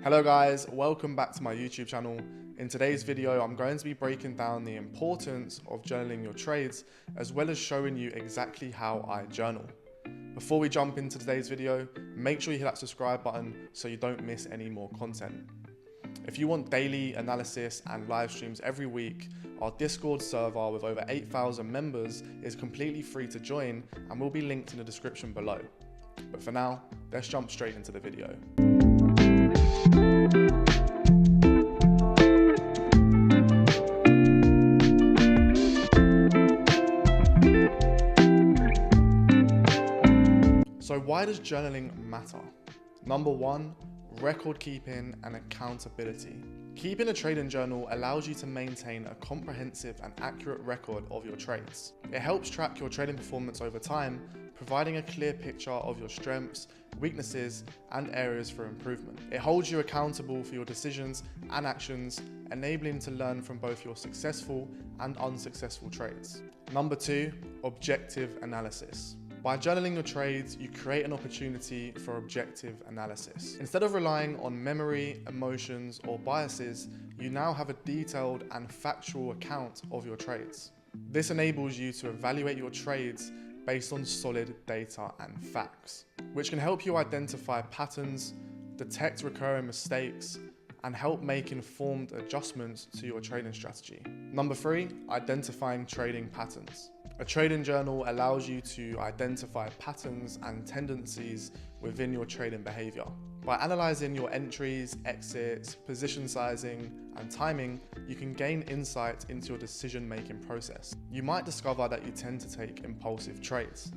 Hello guys, welcome back to my YouTube channel. In today's video, I'm going to be breaking down the importance of journaling your trades, as well as showing you exactly how I journal. Before we jump into today's video, make sure you hit that subscribe button so you don't miss any more content. If you want daily analysis and live streams every week, our Discord server with over 8,000 members is completely free to join and will be linked in the description below. But for now, let's jump straight into the video. So why does journaling matter? Number one, record keeping and accountability. Keeping a trading journal allows you to maintain a comprehensive and accurate record of your trades. It helps track your trading performance over time, providing a clear picture of your strengths, weaknesses, and areas for improvement. It holds you accountable for your decisions and actions, enabling to learn from both your successful and unsuccessful trades. Number two, objective analysis. By journaling your trades, you create an opportunity for objective analysis. Instead of relying on memory, emotions, or biases, you now have a detailed and factual account of your trades. This enables you to evaluate your trades based on solid data and facts, which can help you identify patterns, detect recurring mistakes, and help make informed adjustments to your trading strategy. Number three, identifying trading patterns. A trading journal allows you to identify patterns and tendencies within your trading behavior. By analyzing your entries, exits, position sizing, and timing, you can gain insight into your decision-making process. You might discover that you tend to take impulsive trades,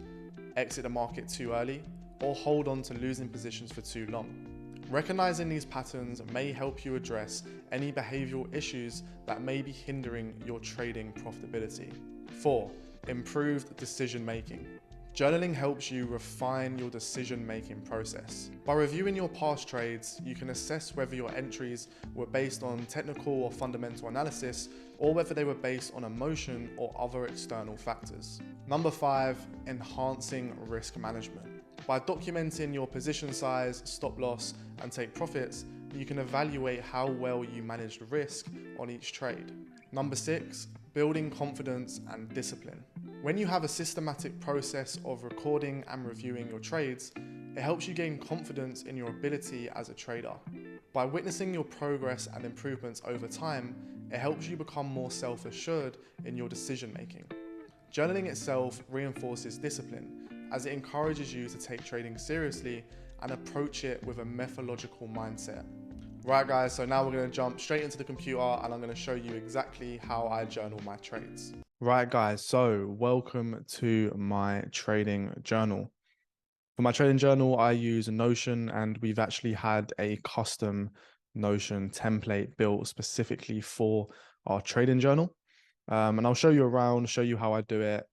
exit the market too early, or hold on to losing positions for too long. Recognizing these patterns may help you address any behavioral issues that may be hindering your trading profitability. 4. Improved decision making. Journaling helps you refine your decision-making process. By reviewing your past trades, you can assess whether your entries were based on technical or fundamental analysis, or whether they were based on emotion or other external factors. Number 5, enhancing risk management. By documenting your position size, stop loss, and take profits, you can evaluate how well you managed risk on each trade. Number 6, building confidence and discipline. When you have a systematic process of recording and reviewing your trades, it helps you gain confidence in your ability as a trader. By witnessing your progress and improvements over time, it helps you become more self-assured in your decision making. Journaling itself reinforces discipline, as it encourages you to take trading seriously and approach it with a methodological mindset. Right guys, so now we're going to jump straight into the computer and I'm going to show you exactly how I journal my trades. Right guys, so welcome to my trading journal. For my trading journal, I use Notion, and we've actually had a custom Notion template built specifically for our trading journal. And I'll show you around, show you how I do it,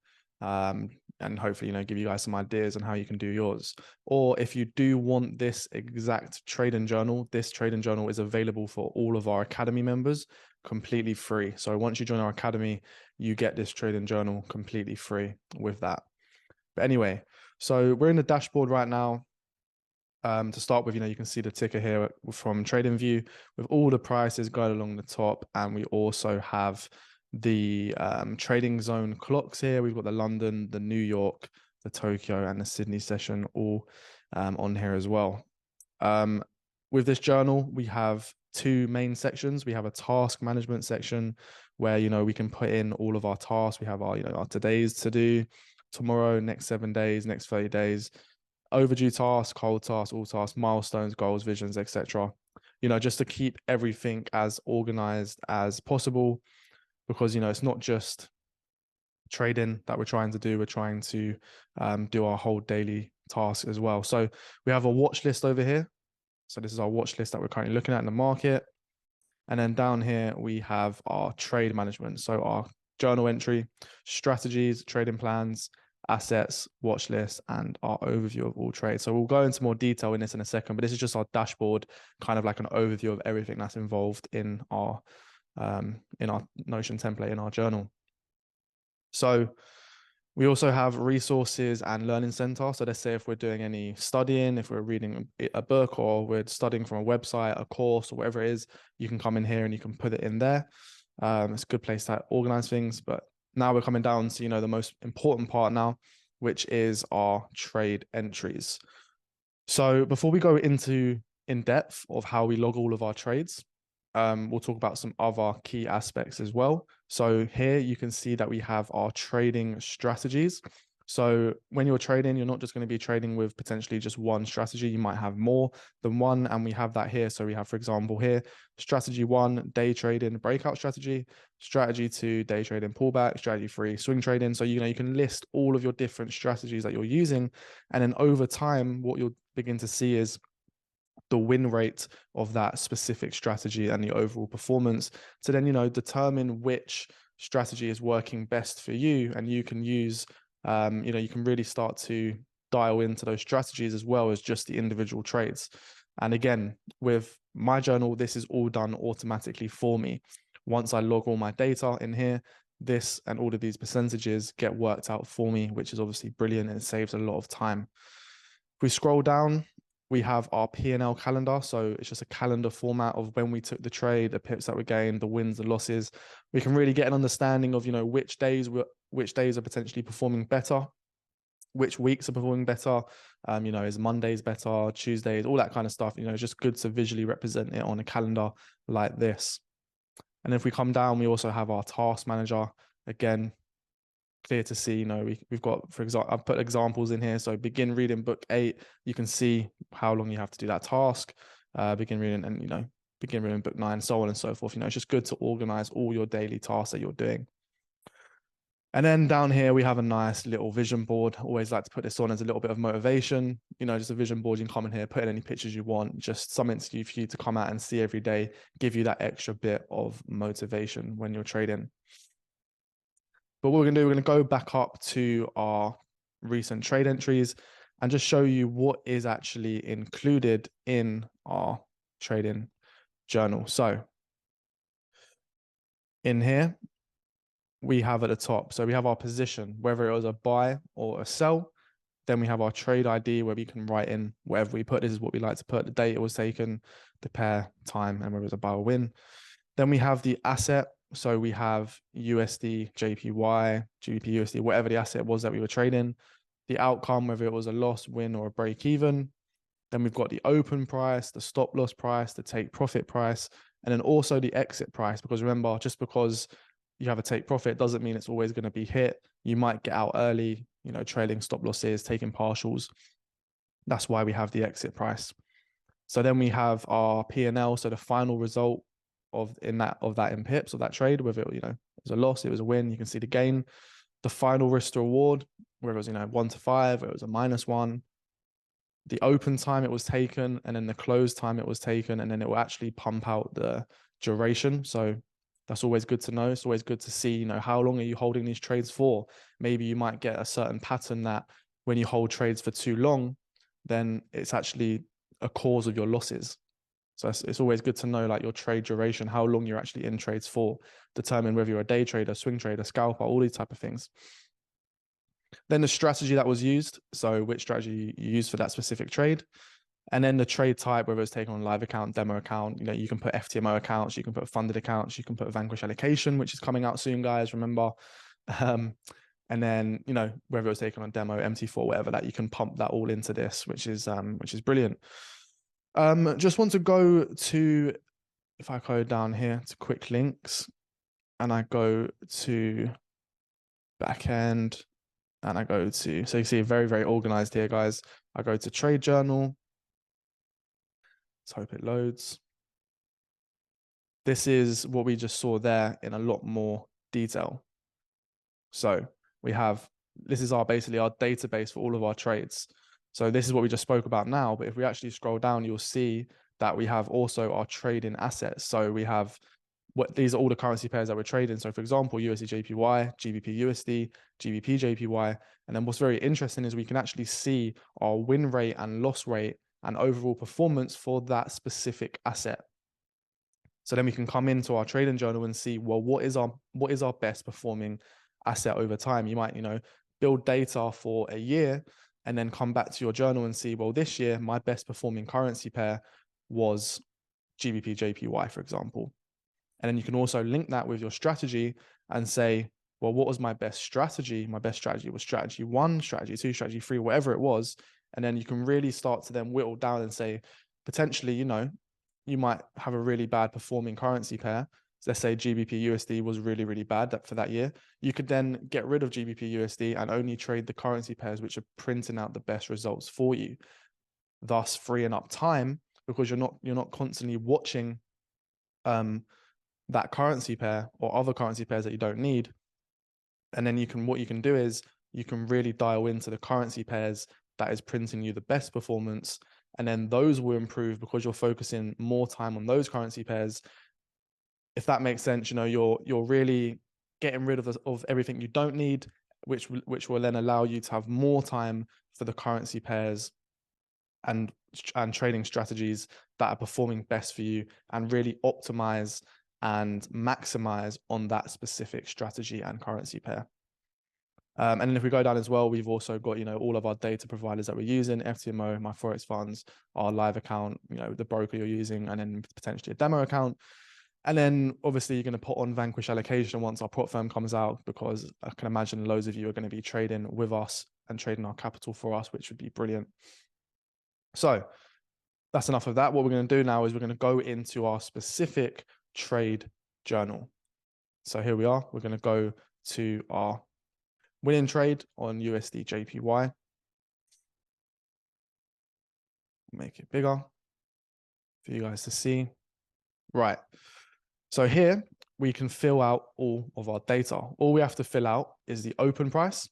and hopefully, give you guys some ideas on how you can do yours. Or if you do want this exact trading journal, this trading journal is available for all of our Academy members completely free. So once you join our Academy, you get this trading journal completely free with that. But anyway, so we're in the dashboard right now. To start with, you can see the ticker here from TradingView with all the prices going along the top, and we also have the trading zone clocks here. We've got the London, the New York, the Tokyo, and the Sydney session all on here as well. With this journal, we have two main sections. We have a task management section where we can put in all of our tasks. We have our our today's to do, tomorrow, next 7 days, next 30 days, overdue tasks, cold tasks, all tasks, milestones, goals, visions, etc. Just to keep everything as organized as possible. Because it's not just trading that we're trying to do, we're trying to do our whole daily task as well. So we have a watch list over here. So this is our watch list that we're currently looking at in the market. And then down here we have our trade management. So our journal entry, strategies, trading plans, assets, watch list, and our overview of all trades. So we'll go into more detail in this in a second, but this is just our dashboard, kind of like an overview of everything that's involved in our Notion template in our journal. So We also have resources and learning center. So let's say if we're doing any studying, if we're reading a book or we're studying from a website, a course, or whatever it is, you can come in here and you can put it in there. It's a good place to organize things. But now we're coming down to, the most important part now, which is our trade entries. So before we go into in depth of how we log all of our trades, we'll talk about some other key aspects as well. So here you can see that we have our trading strategies. So when you're trading, you're not just going to be trading with potentially just one strategy. You might have more than one, and we have that here. So we have, for example, here, strategy 1, day trading, breakout strategy, strategy 2, day trading, pullback, strategy 3, swing trading. So, you can list all of your different strategies that you're using. And then over time, what you'll begin to see is the win rate of that specific strategy and the overall performance to then, determine which strategy is working best for you. And you can use, you can really start to dial into those strategies as well as just the individual trades. And again, with my journal, this is all done automatically for me. Once I log all my data in here, this and all of these percentages get worked out for me, which is obviously brilliant and it saves a lot of time. If we scroll down, we have our P&L calendar. So it's just a calendar format of when we took the trade, the pips that we gained, the wins, the losses. We can really get an understanding of, which days are potentially performing better, which weeks are performing better. Is Mondays better, Tuesdays, all that kind of stuff. It's just good to visually represent it on a calendar like this. And if we come down, we also have our task manager. Again, clear to see, we've got, for example, I've put examples in here. So begin reading book 8, you can see how long you have to do that task, begin reading and, begin reading book 9, so on and so forth. It's just good to organize all your daily tasks that you're doing. And then down here, we have a nice little vision board. Always like to put this on as a little bit of motivation, just a vision board. You can come in here, put in any pictures you want, just something for you to come out and see every day, give you that extra bit of motivation when you're trading. But what we're going to do, we're going to go back up to our recent trade entries and just show you what is actually included in our trading journal. So in here, we have at the top, so we have our position, whether it was a buy or a sell. Then we have our trade ID where we can write in whatever we put. This is what we like to put, the date it was taken, the pair, time, and whether it's a buy or win. Then we have the asset. So we have USD, JPY, GBP, USD, whatever the asset was that we were trading, the outcome, whether it was a loss, win, or a break even. Then we've got the open price, the stop loss price, the take profit price, and then also the exit price. Because remember, just because you have a take profit doesn't mean it's always going to be hit. You might get out early, trailing stop losses, taking partials. That's why we have the exit price. So then we have our P&L, so the final result of that in pips of that trade, whether it was a loss, it was a win. You can see the gain, the final risk to reward, whether it was 1 to 5, or it was a -1, the open time it was taken, and then the close time it was taken, and then it will actually pump out the duration. So that's always good to know. It's always good to see, how long are you holding these trades for? Maybe you might get a certain pattern that when you hold trades for too long, then it's actually a cause of your losses. So it's always good to know your trade duration, how long you're actually in trades for, determine whether you're a day trader, swing trader, scalper, all these type of things. Then the strategy that was used, so which strategy you use for that specific trade, and then the trade type, whether it's taken on live account, demo account, you can put FTMO accounts, you can put funded accounts, you can put Vanquish allocation, which is coming out soon, guys, remember. And then, whether it's taken on demo, MT4, whatever that, you can pump that all into this, which is brilliant. Just want to go to, if I go down here to quick links and I go to backend and I go to, so you see very, very organized here, guys. I go to trade journal. Let's hope it loads. This is what we just saw there in a lot more detail. So we have, this is basically our database for all of our trades. So this is what we just spoke about now, but if we actually scroll down, you'll see that we have also our trading assets. So we have these are all the currency pairs that we're trading. So for example, USD JPY, GBP USD, GBP JPY. And then what's very interesting is we can actually see our win rate and loss rate and overall performance for that specific asset. So then we can come into our trading journal and see, well, what is our best performing asset over time? You might, build data for a year, and then come back to your journal and see, well, this year, my best performing currency pair was GBP JPY, for example. And then you can also link that with your strategy and say, well, what was my best strategy? My best strategy was strategy 1, strategy 2, strategy 3, whatever it was. And then you can really start to then whittle down and say, potentially, you might have a really bad performing currency pair. So let's say GBP USD was really, really bad for that year. You could then get rid of GBP USD and only trade the currency pairs which are printing out the best results for you, thus freeing up time, because you're not constantly watching that currency pair or other currency pairs that you don't need. And then what you can do is you can really dial into the currency pairs that is printing you the best performance, and then those will improve because you're focusing more time on those currency pairs. If that makes sense, you're really getting rid of everything you don't need, which will then allow you to have more time for the currency pairs and trading strategies that are performing best for you, and really optimize and maximize on that specific strategy and currency pair. And then if we go down as well, we've also got, all of our data providers that we're using, FTMO, my Forex funds, our live account, the broker you're using, and then potentially a demo account. And then obviously you're going to put on Vanquish allocation once our prop firm comes out, because I can imagine loads of you are going to be trading with us and trading our capital for us, which would be brilliant. So that's enough of that. What we're going to do now is we're going to go into our specific trade journal. So here we are. We're going to go to our winning trade on USD JPY. Make it bigger for you guys to see. Right. So here we can fill out all of our data. All we have to fill out is the open price,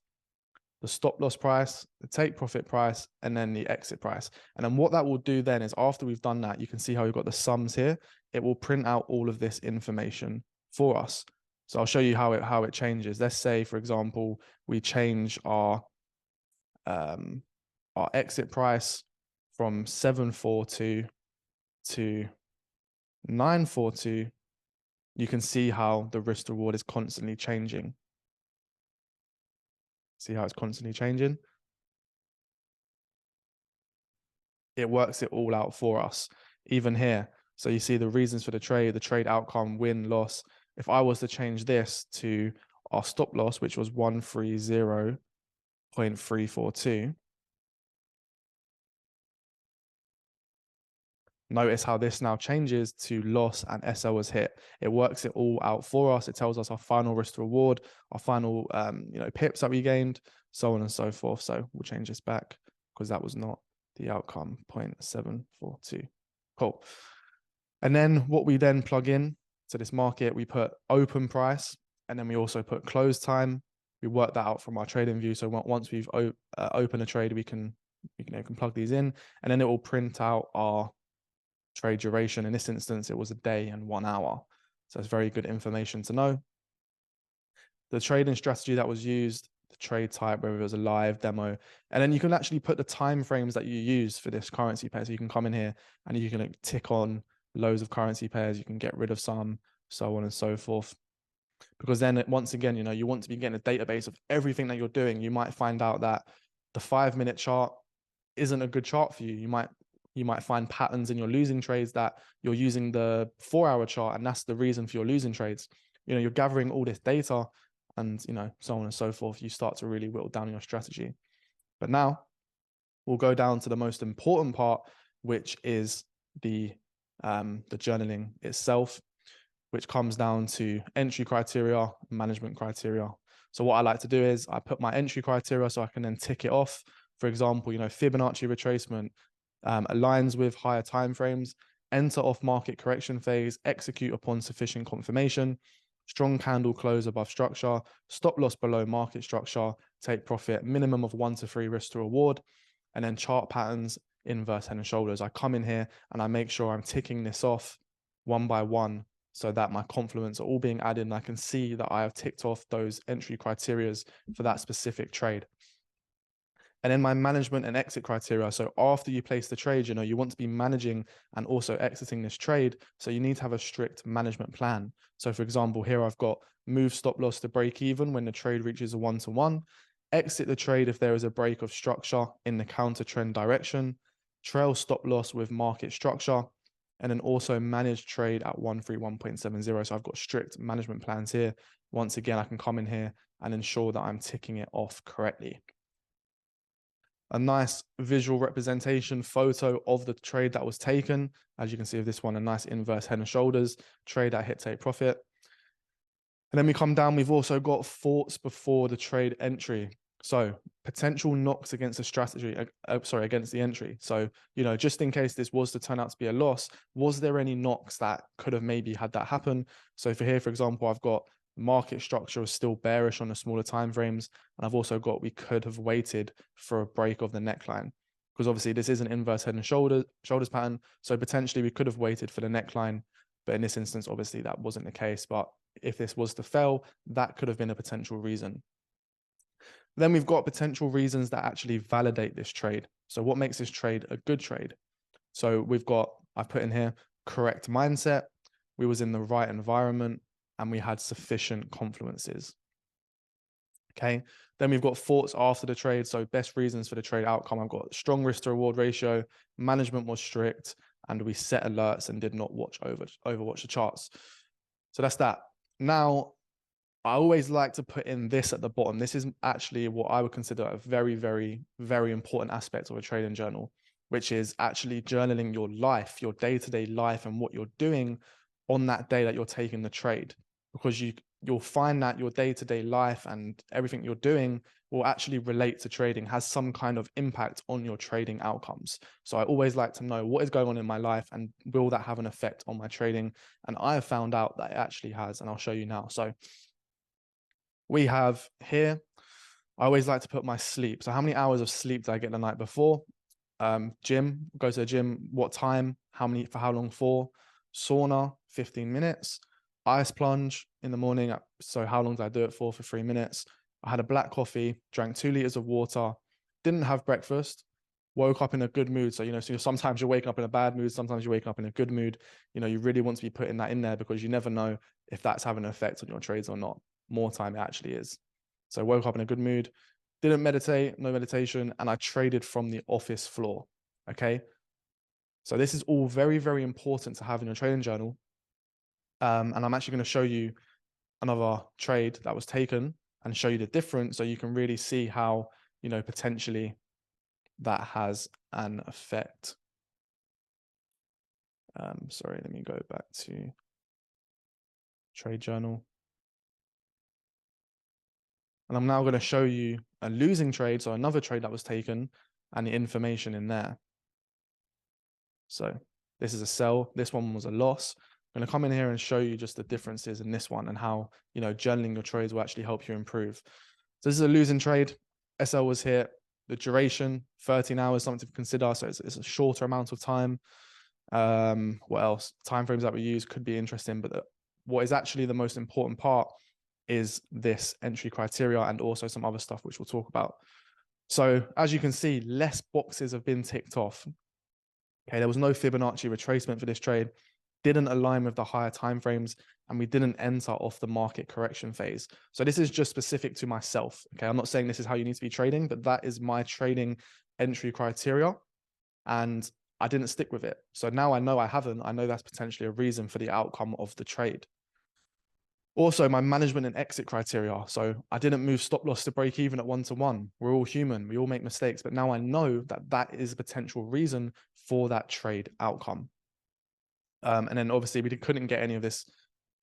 the stop loss price, the take profit price, and then the exit price. And then what that will do then is, after we've done that, you can see how we've got the sums here. It will print out all of this information for us. So I'll show you how it changes. Let's say, for example, we change our exit price from 742 to 942. You can see how the risk reward is constantly changing. See how it's constantly changing? It works it all out for us, even here. So you see the reasons for the trade outcome, win, loss. If I was to change this to our stop loss, which was 130.342, notice how this now changes to loss and SL was hit. It works it all out for us. It tells us our final risk to reward, our final pips that we gained, so on and so forth. So we'll change this back because that was not the outcome, 0.742. Cool. And then what we then plug in to this market, we put open price, and then we also put close time. We work that out from our trading view. So once we've opened a trade, we can plug these in, and then it will print out our trade duration. In this instance, it was a day and 1 hour. So it's very good information to know. The trading strategy that was used, the trade type, whether it was a live demo, and then you can actually put the time frames that you use for this currency pair. So you can come in here and you can tick on loads of currency pairs. You can get rid of some, so on and so forth. Because then once again, you want to be getting a database of everything that you're doing. You might find out that the 5-minute chart isn't a good chart for you. You might find patterns in your losing trades that you're using the 4-hour chart, and that's the reason for your losing trades. You're gathering all this data, and so on and so forth. You start to really whittle down your strategy. But now we'll go down to the most important part, which is the journaling itself, which comes down to entry criteria, management criteria. So what I like to do is I put my entry criteria so I can then tick it off. For example, Fibonacci retracement aligns with higher timeframes, enter off market correction phase, execute upon sufficient confirmation, strong candle close above structure, stop loss below market structure, take profit, minimum of 1 to 3 risk to reward, and then chart patterns, inverse head and shoulders. I come in here and I make sure I'm ticking this off one by one so that my confluence are all being added, and I can see that I have ticked off those entry criterias for that specific trade. And then my management and exit criteria. So after you place the trade, you want to be managing and also exiting this trade. So you need to have a strict management plan. So for example, here I've got move stop loss to break even when the trade reaches a 1-to-1. exit the trade if there is a break of structure in the counter trend direction, trail stop loss with market structure, and then also manage trade at 131.70. So I've got strict management plans here. Once again, I can come in here and ensure that I'm ticking it off correctly. A nice visual representation photo of the trade that was taken. As you can see with this one, a nice inverse head and shoulders trade at hit take profit. And then we come down, we've also got thoughts before the trade entry. So potential knocks against the strategy, against the entry. So, just in case this was to turn out to be a loss, was there any knocks that could have maybe had that happen? So for here, for example, I've got market structure is still bearish on the smaller time frames. And I've also got, we could have waited for a break of the neckline, because obviously this is an inverse head and shoulders pattern. So potentially we could have waited for the neckline. But in this instance, obviously that wasn't the case. But if this was to fail, that could have been a potential reason. Then we've got potential reasons that actually validate this trade. So what makes this trade a good trade? So I've put in here, correct mindset, we was in the right environment, and we had sufficient confluences. Okay, then we've got thoughts after the trade. So best reasons for the trade outcome. I've got strong risk to reward ratio, management was strict, and we set alerts and did not overwatch the charts. So that's that. Now, I always like to put in this at the bottom. This is actually what I would consider a very, very, very important aspect of a trading journal, which is actually journaling your life, your day-to-day life, and what you're doing on that day that you're taking the trade. Because you'll find that your day-to-day life and everything you're doing will actually relate to trading, has some kind of impact on your trading outcomes. So I always like to know what is going on in my life and will that have an effect on my trading? And I have found out that it actually has, and I'll show you now. So we have here, I always like to put my sleep. So how many hours of sleep did I get the night before? Gym, go to the gym, what time, for how long for? Sauna, 15 minutes. Ice plunge in the morning. So how long did I do it for 3 minutes. I had a black coffee, drank 2 liters of water, didn't have breakfast, woke up in a good mood. So, so sometimes you wake up in a bad mood, sometimes you wake up in a good mood. You really want to be putting that in there because you never know if that's having an effect on your trades or not. More time it actually is. So woke up in a good mood, didn't meditate, no meditation, and I traded from the office floor. Okay. So this is all very, very important to have in your trading journal. And I'm actually going to show you another trade that was taken and show you the difference so you can really see how, potentially that has an effect. Sorry, let me go back to trade journal. And I'm now going to show you a losing trade, so another trade that was taken and the information in there. So this is a sell. This one was a loss. I'm going to come in here and show you just the differences in this one and how, journaling your trades will actually help you improve. So this is a losing trade. SL was hit. The duration, 13 hours, something to consider. So it's a shorter amount of time. What else? Time frames that we use could be interesting, but what is actually the most important part is this entry criteria and also some other stuff which we'll talk about. So as you can see, less boxes have been ticked off. Okay, there was no Fibonacci retracement for this trade, didn't align with the higher time frames, and we didn't enter off the market correction phase. So this is just specific to myself. Okay, I'm not saying this is how you need to be trading, but that is my trading entry criteria, and I didn't stick with it. So now I know I know that's potentially a reason for the outcome of the trade. Also, my management and exit criteria. So I didn't move stop loss to break even at 1-to-1. We're all human. We all make mistakes. But now I know that that is a potential reason for that trade outcome. And then obviously we couldn't get any of this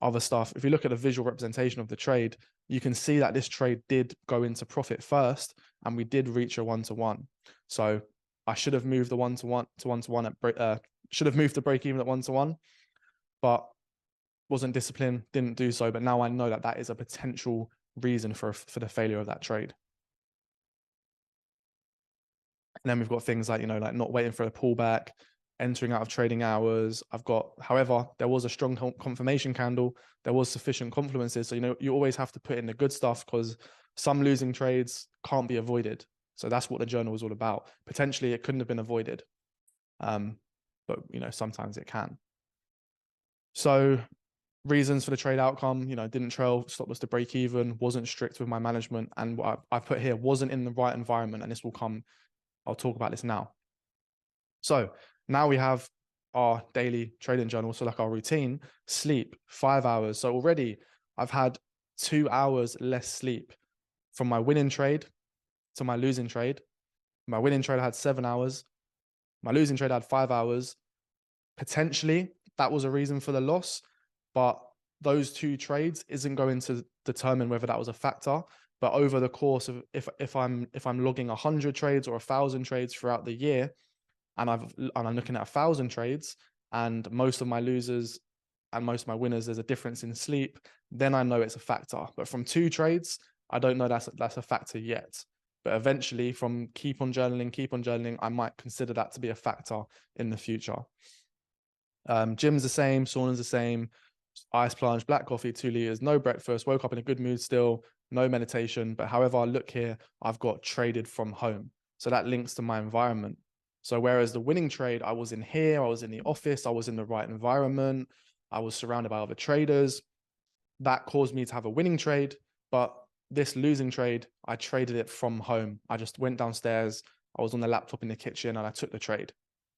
other stuff. If you look at the visual representation of the trade, you can see that this trade did go into profit first and we did reach a 1-to-1. So I should have moved the 1-to-1 to 1-to-1 should have moved the break even at 1-to-1, but wasn't disciplined, didn't do so. But now I know that that is a potential reason for the failure of that trade. And then we've got things like, like not waiting for a pullback, entering out of trading hours. However, there was a strong confirmation candle. There was sufficient confluences. So, you always have to put in the good stuff because some losing trades can't be avoided. So that's what the journal was all about. Potentially it couldn't have been avoided. But, sometimes it can. So Reasons for the trade outcome, didn't trail, stop loss to break even, wasn't strict with my management. And what I put here, wasn't in the right environment. And this will come, I'll talk about this now. So now we have our daily trading journal. So like our routine, sleep 5 hours. So already I've had 2 hours less sleep from my winning trade to my losing trade. My winning trade had 7 hours. My losing trade had 5 hours. Potentially that was a reason for the loss, but those 2 trades isn't going to determine whether that was a factor. But over the course of, if I'm logging 100 trades or 1,000 trades throughout the year, and I'm looking at 1,000 trades, and most of my losers and most of my winners, there's a difference in sleep, then I know it's a factor. But from 2 trades, I don't know that's a factor yet. But eventually, from keep on journaling, I might consider that to be a factor in the future. Gym's the same, sauna's the same, ice plunge, black coffee, 2 liters, no breakfast, woke up in a good mood still, no meditation. But however, I look here, I've got traded from home. So that links to my environment. So whereas the winning trade, I was in here, I was in the office, I was in the right environment, I was surrounded by other traders, that caused me to have a winning trade. But this losing trade, I traded it from home. I just went downstairs, I was on the laptop in the kitchen, and I took the trade.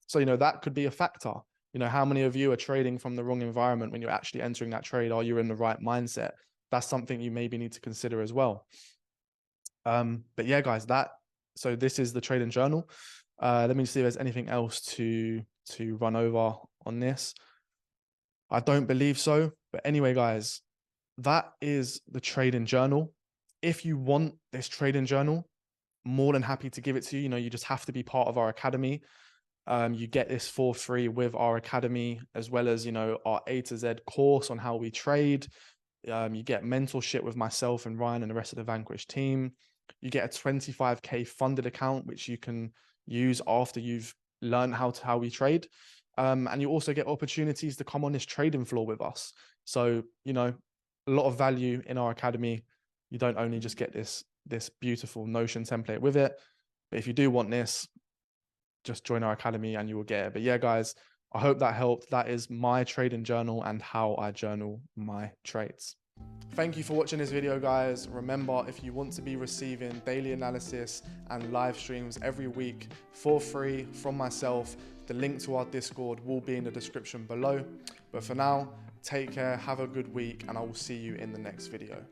So, that could be a factor. How many of you are trading from the wrong environment when you're actually entering that trade? Are you in the right mindset? That's something you maybe need to consider as well. But yeah, guys, so this is the trading journal. Let me see if there's anything else to run over on this. I don't believe so. But anyway, guys, that is the trading journal. If you want this trading journal, more than happy to give it to you. You just have to be part of our academy. You get this for free with our academy, as well as, our A to Z course on how we trade. You get mentorship with myself and Ryan and the rest of the Vanquish team. You get a 25K funded account, which you can use after you've learned how we trade. And you also get opportunities to come on this trading floor with us. So, a lot of value in our academy. You don't only just get this beautiful Notion template with it, but if you do want this, just join our academy and you will get it. But yeah, guys, I hope that helped. That is my trading journal and how I journal my trades. Thank you for watching this video, guys. Remember, if you want to be receiving daily analysis and live streams every week for free from myself, the link to our Discord will be in the description below. But for now, take care, have a good week, and I will see you in the next video.